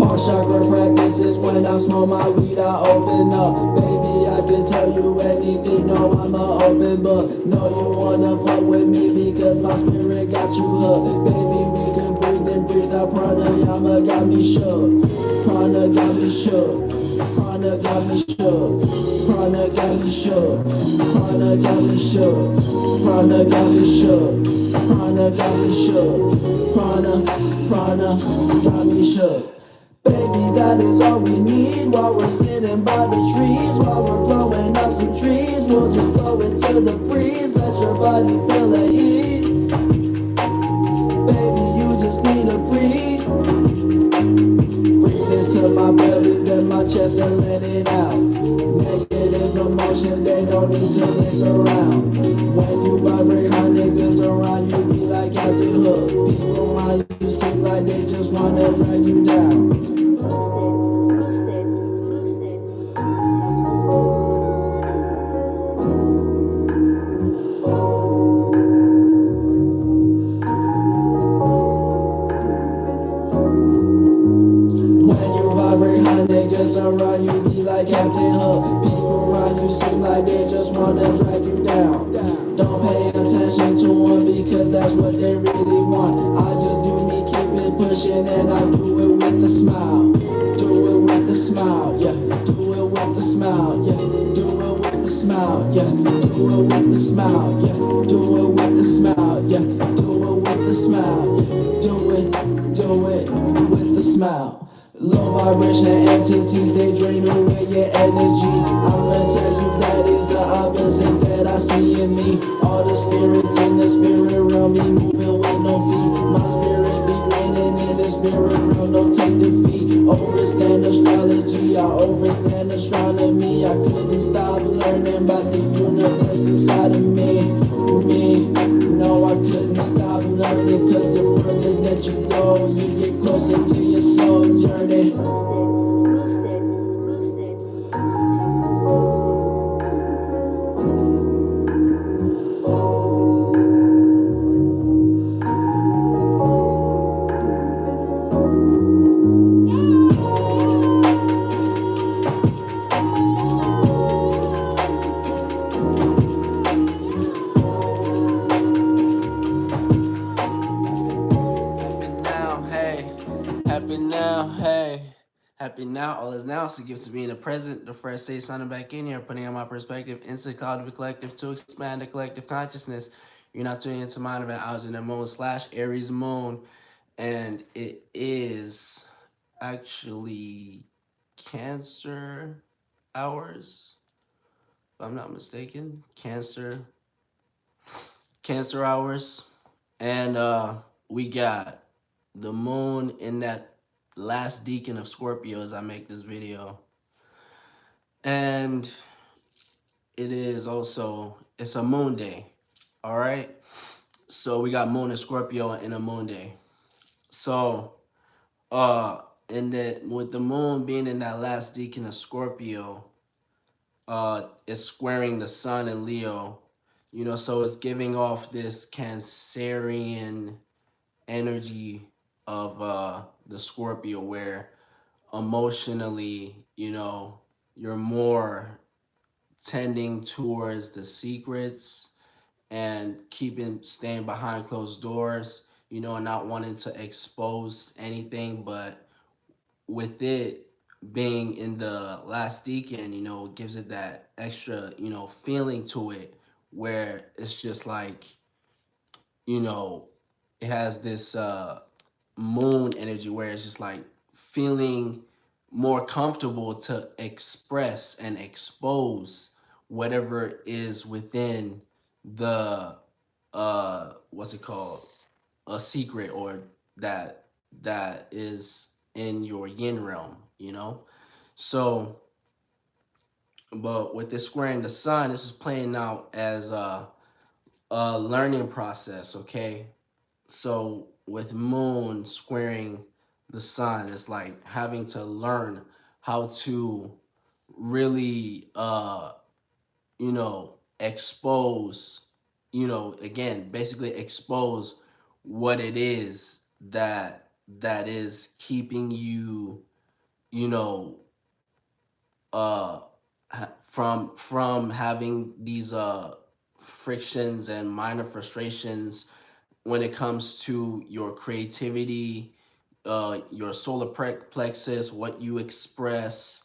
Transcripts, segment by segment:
Small chakra practices. When I smoke my weed, I open up. Baby, I can tell you anything. No, I'm a open book. No, you wanna fuck with me because my spirit got you hooked. Baby, we can breathe and breathe out. Pranayama got me shook. Prana got me shook. Prana got me shook. Prana got me shook. Prana got me shook. Prana got me shook. Prana got me shook. Prana got me shook. Baby, that is all we need. While we're sitting by the trees, while we're blowing up some trees, we'll just blow into the breeze. Let your body feel at ease. Baby, you just need to breathe. Breathe into my belly, then my chest, and let it out. Negative emotions, they don't need to lick around. When you vibrate, hot niggas around you be like Captain Hook. People around you seem like they just wanna drag you down. When you vibrate, hot niggas around you be like Captain Hook. People around you seem like they just wanna drag you down. Don't pay attention to them because that's what they really want. I just do me, keep it pushing, and I do it with a smile. Do it with a smile, yeah. Do it with a smile, yeah. Do it with a smile, yeah. Do it with a smile, yeah. Do it with a smile, yeah. Do it with a smile, yeah. Do it with a smile. Low vibration entities, they drain away your energy. I'ma tell you that is the opposite that I see in me. All the spirits in the spirit realm be moving with no feet. My spirit be reigning in the spirit realm, don't take defeat. Overstand astrology, I overstand astronomy. I couldn't stop learning about the universe inside of me. No, I couldn't stop learning, cause the further that you go, you get closer to your soul journey. Happy now, all is now, so give to me in the present. The first stage signing back in here, putting on my perspective into the collective to expand the collective consciousness. You're not tuning into mine event hours in the moon / Aries moon, and it is actually Cancer hours, if I'm not mistaken. Cancer hours, and we got the moon in that last decan of Scorpio as I make this video. And it is also, it's a moon day, all right? So we got moon in Scorpio and a moon day. So, and that with the moon being in that last decan of Scorpio, it's squaring the sun in Leo, you know, so it's giving off this Cancerian energy of the Scorpio, where emotionally, you know, you're more tending towards the secrets and staying behind closed doors, you know, and not wanting to expose anything. But with it being in the last decan, you know, it gives it that extra, you know, feeling to it, where it's just like, you know, it has this moon energy where it's just like feeling more comfortable to express and expose whatever is within the what's it called, a secret, or that is in your yin realm, you know. So but with this squaring the sun, this is playing out as a learning process, okay? So with moon squaring the sun, it's like having to learn how to really you know, expose, you know, again, basically expose what it is that is keeping you you know, from having these frictions and minor frustrations when it comes to your creativity, your solar plexus, what you express,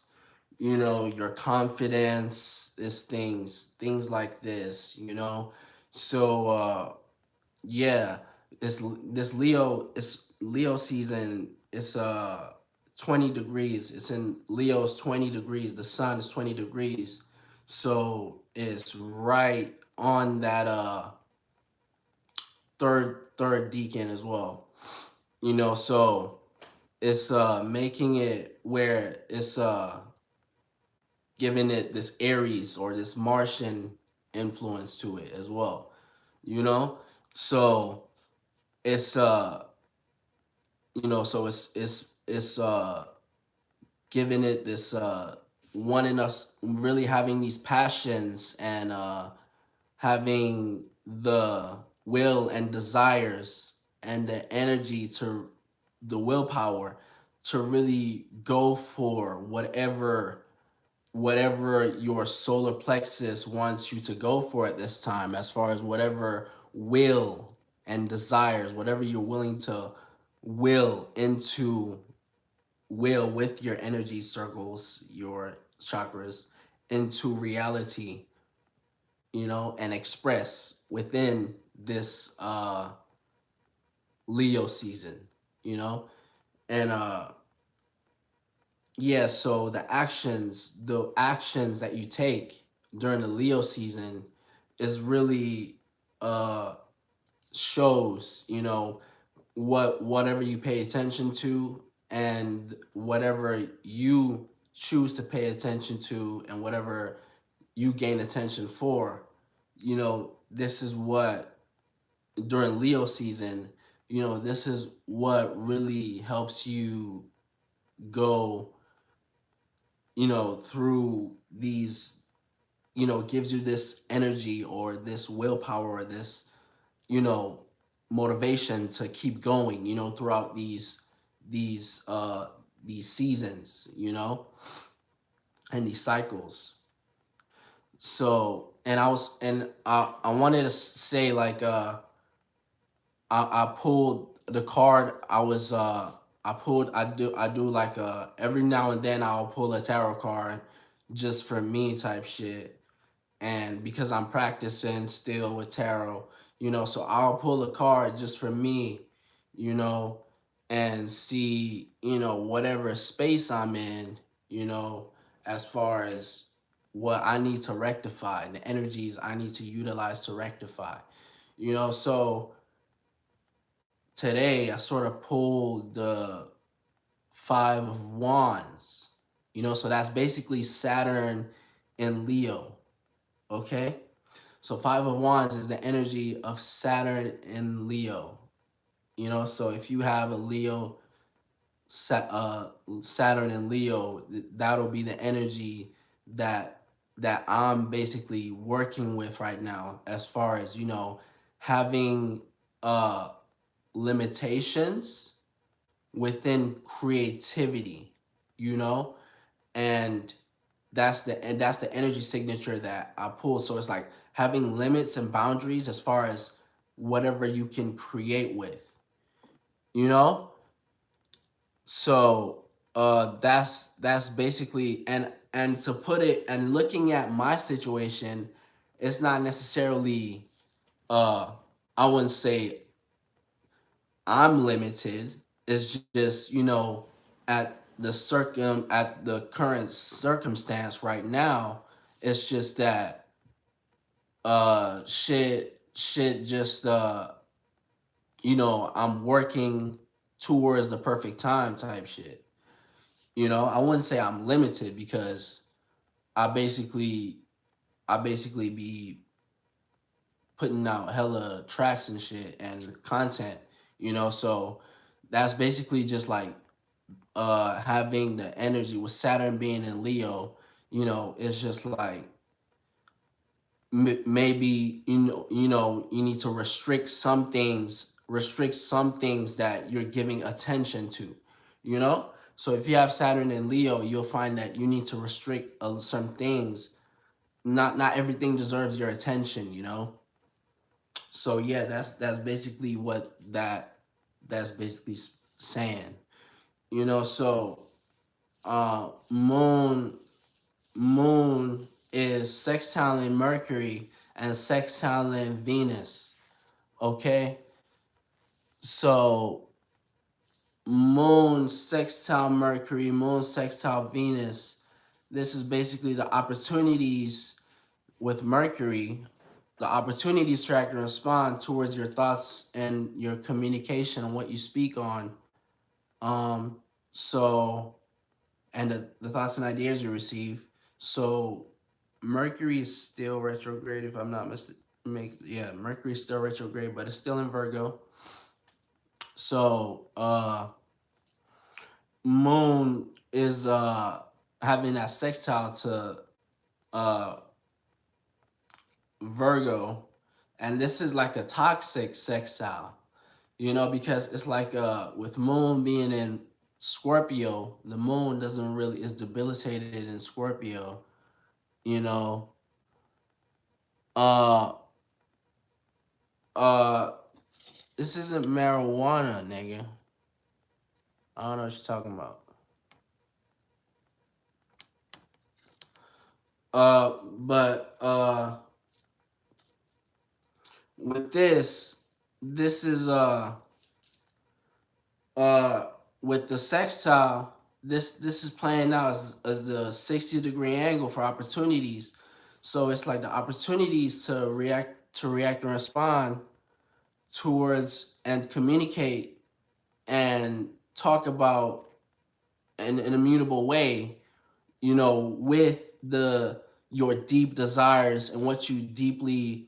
your confidence, is things like this. So yeah, this Leo season. It's 20 degrees. It's in Leo's 20 degrees. The sun is 20 degrees. So it's right on that third decan as well. So it's making it where it's giving it this Aries or this Martian influence to it as well. You know? So it's so it's giving it this wanting us really having these passions and having the will and desires and the energy to the willpower to really go for whatever your solar plexus wants you to go for at this time, as far as whatever will and desires, whatever you're willing to will into will with your energy circles, your chakras, into reality, and express within this Leo season, you know? And yeah, so the actions that you take during the Leo season is really uh shows, whatever you pay attention to, and whatever you choose to pay attention to, and whatever you gain attention for, this is what during Leo season, this is what really helps you go, through these, gives you this energy or this willpower or this, you know, motivation to keep going, throughout these uh these seasons, and these cycles. So, and I wanted to say, like, I pulled the card. I do like every now and then I'll pull a tarot card just for me type shit. And because I'm practicing still with tarot, so I'll pull a card just for me, you know, and see, whatever space I'm in, as far as what I need to rectify and the energies I need to utilize to rectify, so today I sort of pulled the Five of Wands, so that's basically Saturn in Leo, okay? So Five of Wands is the energy of Saturn in Leo. So if you have a Saturn in Leo, that'll be the energy that I'm basically working with right now, as far as having uh limitations within creativity, you know, and that's the energy signature that I pull. So it's like having limits and boundaries as far as whatever you can create with, you know? So that's basically, and to put it, and looking at my situation, it's not necessarily uh I wouldn't say I'm limited. It's just, at the current circumstance right now, it's just that shit just I'm working towards the perfect time type shit. I wouldn't say I'm limited, because I basically be putting out hella tracks and shit and content, so that's basically just like having the energy with Saturn being in Leo. It's just like maybe you need to restrict some things that you're giving attention to, you know So if you have Saturn in Leo, you'll find that you need to restrict some things. Not everything deserves your attention, you know. So yeah, that's basically what that's basically saying, you know. So moon is sextiling Mercury and sextiling Venus. Okay, so moon sextile Mercury, moon sextile Venus. This is basically the opportunities with Mercury, the opportunities to act and respond towards your thoughts and your communication and what you speak on. Um, so, and the thoughts and ideas you receive. So, Mercury is still retrograde, if I'm not mistaken. Yeah, Mercury is still retrograde, but it's still in Virgo. So, Moon is having that sextile to uh Virgo, and this is like a toxic sextile, you know, because it's like with Moon being in Scorpio, the Moon doesn't really is debilitated in Scorpio, you know. Uh uh this isn't marijuana, nigga. I don't know what you're talking about. But with this is uh with the sextile, this is playing out as the 60-degree angle for opportunities. So it's like the opportunities to react and respond towards and communicate and talk about in a mutable way, you know, with the your deep desires and what you deeply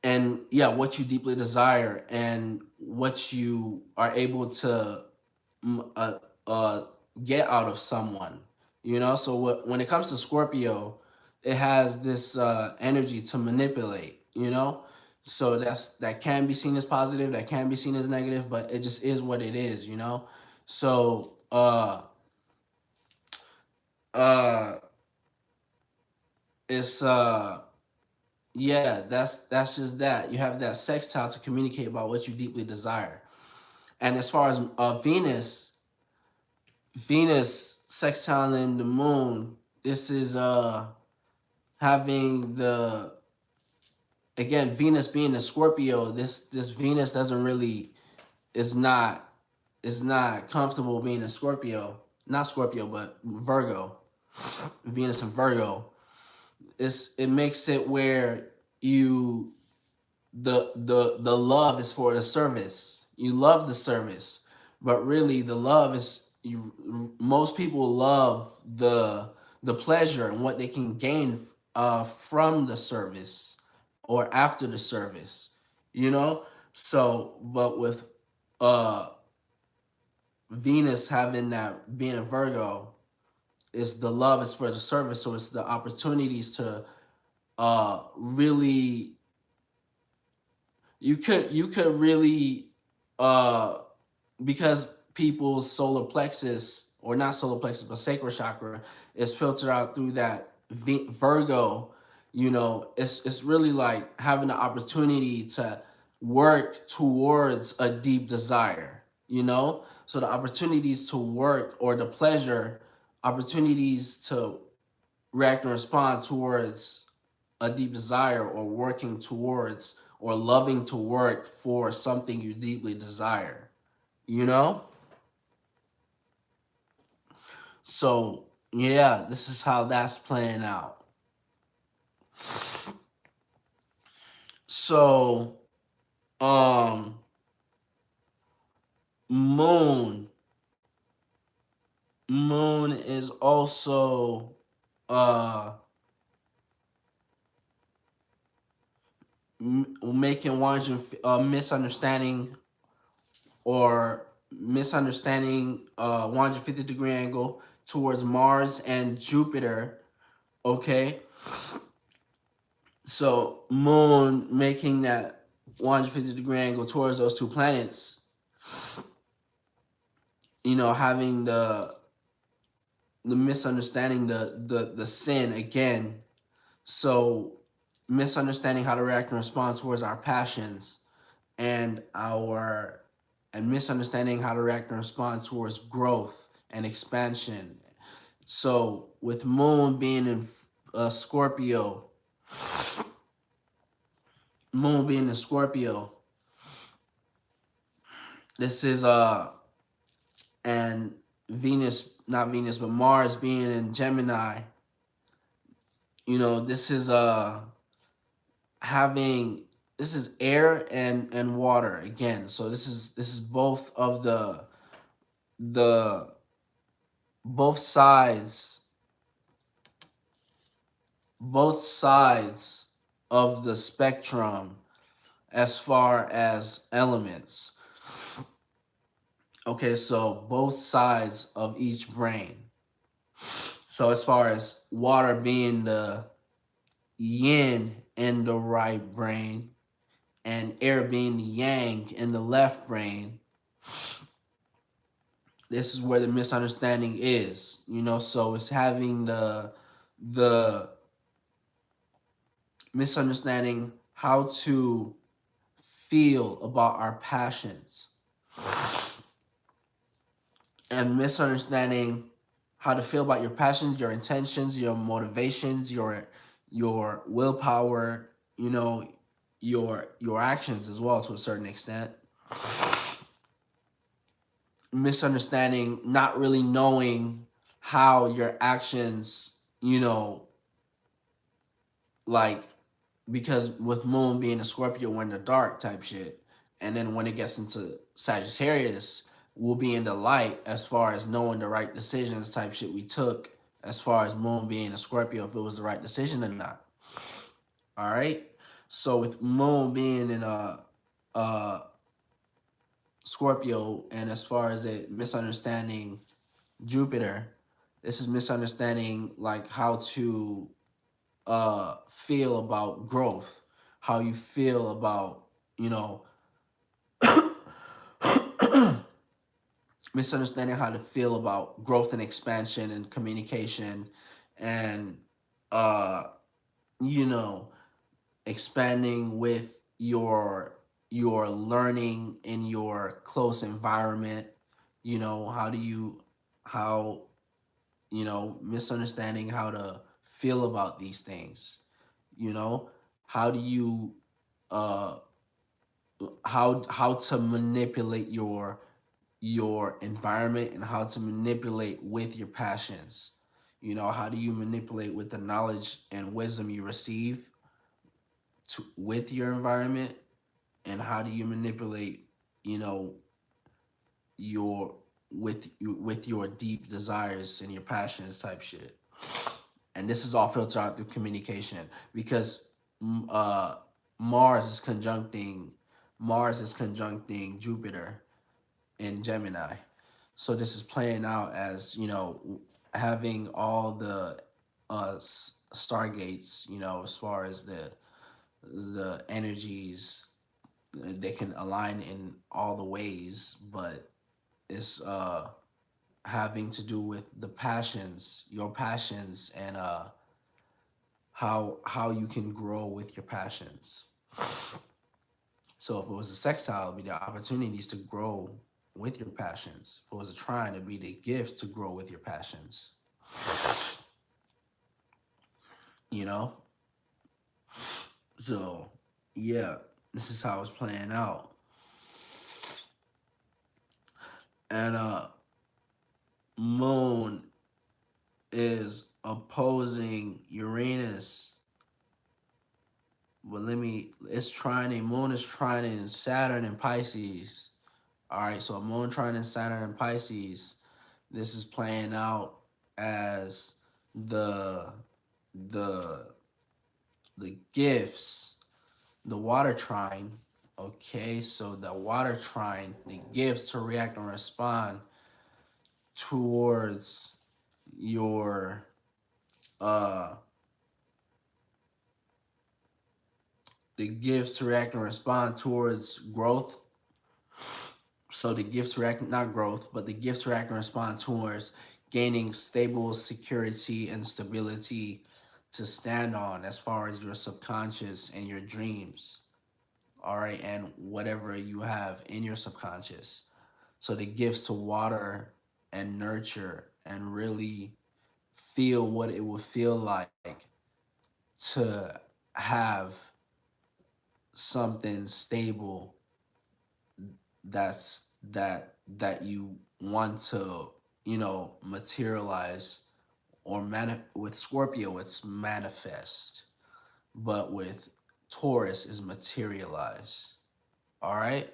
and yeah, what you deeply desire and what you are able to mm, uh, uh, get out of someone, you know. So when it comes to Scorpio, it has this energy to manipulate, you know. So that can be seen as positive, that can be seen as negative, but it just is what it is, you know. So uh it's yeah, that's just that. You have that sextile to communicate about what you deeply desire. And as far as Venus sextiling the moon, this is having the again Venus being a Scorpio. This Venus doesn't really is not comfortable being a Scorpio. Not Scorpio, but Virgo. Venus and Virgo. It makes it where you the love is for the service. You love the service, but really the love is you. Most people love the pleasure and what they can gain from the service or after the service. You know, so but with uh Venus having that being a Virgo, is the love is for the service, so it's the opportunities to really you could really uh because people's solar plexus, or not solar plexus but sacral chakra, is filtered out through that Virgo, you know. It's really like having the opportunity to work towards a deep desire, you know. So the opportunities to work, or the pleasure opportunities to react and respond towards a deep desire, or working towards, or loving to work for something you deeply desire, you know. So yeah, this is how that's playing out. So um moon moon is also uh making Wanda misunderstanding, or misunderstanding 150-degree angle towards Mars and Jupiter. Okay, so Moon making that 150-degree angle towards those two planets having the misunderstanding, the sin again. So misunderstanding how to react and respond towards our passions, and misunderstanding how to react and respond towards growth and expansion. So with Moon being in Scorpio, Moon being in Scorpio, this is and Venus, not Venus, but Mars being in Gemini. This is having this is air and water again. So this is both of the both sides both sides of the spectrum as far as elements. Okay, so both sides of each brain. So as far as water being the yin in the right brain and air being the yang in the left brain, this is where the misunderstanding is. So it's having the misunderstanding how to feel about our passions, and misunderstanding how to feel about your passions, your intentions, your motivations, your willpower, your actions as well, to a certain extent. Misunderstanding, not really knowing how your actions, like, because with Moon being a Scorpio, we're in the dark type shit. And then when it gets into Sagittarius, we'll be in the light as far as knowing the right decisions type shit we took, as far as Moon being a Scorpio, if it was the right decision or not. All right. So with Moon being in a Scorpio, and as far as it misunderstanding Jupiter, this is misunderstanding like how to feel about growth, how you feel about, misunderstanding how to feel about growth and expansion and communication, and uh you know expanding with your learning in your close environment. How do you how misunderstanding how to feel about these things. How do you uh how to manipulate your environment, and how to manipulate with your passions. How do you manipulate with the knowledge and wisdom you receive with your environment, and how do you manipulate, you know, your with your deep desires and your passions type shit. And this is all filtered out through communication, because uh, Mars is conjuncting Mars is conjuncting Jupiter in Gemini. So this is playing out as, having all the stargates, as far as the energies, they can align in all the ways, but it's having to do with the passions, your passions, and how you can grow with your passions. So if it was a sextile, it'd be the opportunities to grow with your passions. If it was a trine, it'd be the gift to grow with your passions. You know? So, yeah, this is how it's playing out. And Moon is opposing Uranus. But it's trining, Moon is trining Saturn and Pisces. All right, so Moon trining Saturn and Pisces. This is playing out as the the the gifts, the water trine. Okay, so the water trine, the gifts to react and respond towards your the gifts to react and respond towards growth, So the gifts react, not growth, but the gifts react and respond towards gaining stable security and stability to stand on as far as your subconscious and your dreams. All right. And whatever you have in your subconscious. So the gifts to water and nurture and really feel what it would feel like to have something stable that you want to, materialize, or with Scorpio it's manifest, but with Taurus is materialize. All right.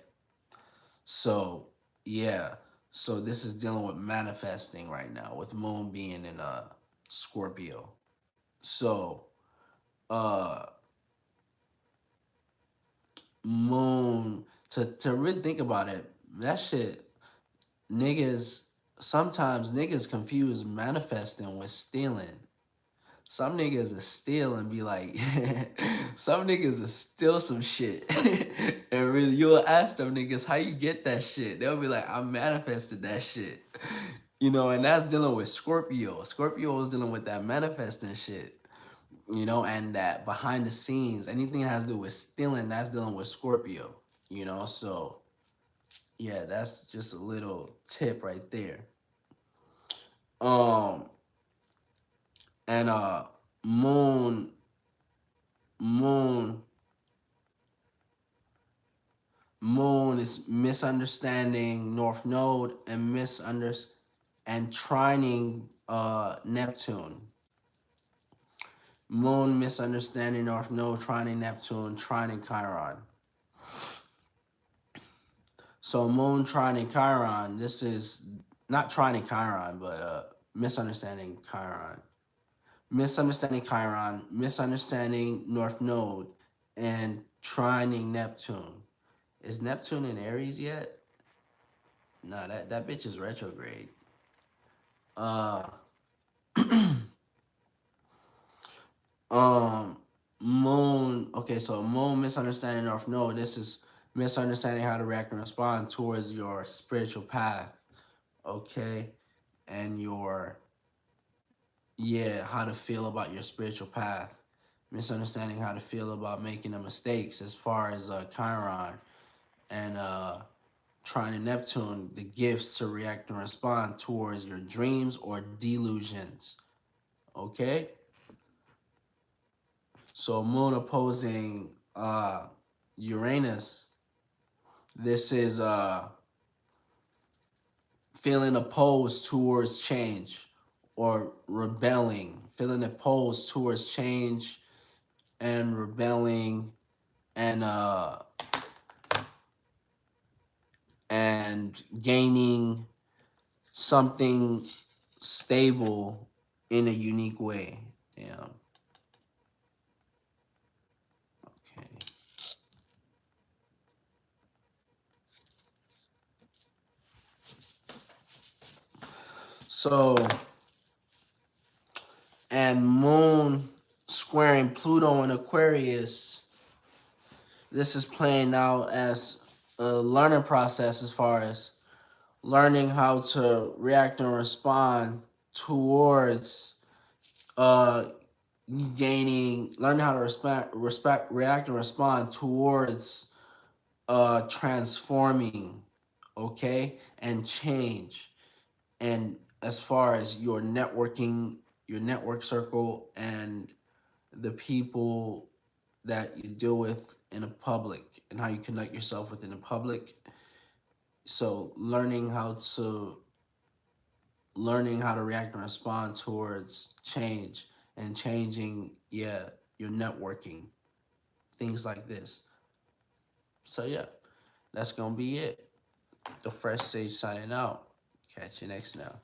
So yeah, so this is dealing with manifesting right now with moon being in Scorpio. So uh moon, to really think about it, that shit, niggas, sometimes niggas confuse manifesting with stealing. Some niggas will steal and be like, some niggas will steal some shit. And really, you'll ask them niggas, how you get that shit? They'll be like, I manifested that shit. And that's dealing with Scorpio. Scorpio is dealing with that manifesting shit. And that behind the scenes, anything that has to do with stealing, that's dealing with Scorpio. So yeah, that's just a little tip right there. Um, and moon, moon, moon is misunderstanding North Node and and trining Neptune. Moon misunderstanding North Node, trining Neptune, trining Chiron. So moon trining Chiron, this is not trining Chiron, but misunderstanding Chiron. Misunderstanding Chiron, misunderstanding North Node, and trining Neptune. Is Neptune in Aries yet? No, that bitch is retrograde. Uh um Moon, okay, so moon misunderstanding North Node. This is misunderstanding how to react and respond towards your spiritual path. Okay. And how to feel about your spiritual path. Misunderstanding how to feel about making the mistakes as far as Chiron, and trying to Neptune, the gifts to react and respond towards your dreams or delusions. Okay? So moon opposing Uranus, this is feeling opposed towards change or rebelling, feeling opposed towards change and rebelling, and gaining something stable in a unique way. Damn. Okay. So, and moon squaring Pluto in Aquarius, this is playing out as a learning process as far as learning how to react and respond towards uh learning how to react and respond towards transforming, okay, and change. And as far as your networking, your network circle, and the people that you deal with in the public, and how you conduct yourself within the public. So learning how to react and respond towards change and changing, yeah, your networking, things like this. So yeah, that's gonna be it. The Fresh Sage signing out. Catch you next now.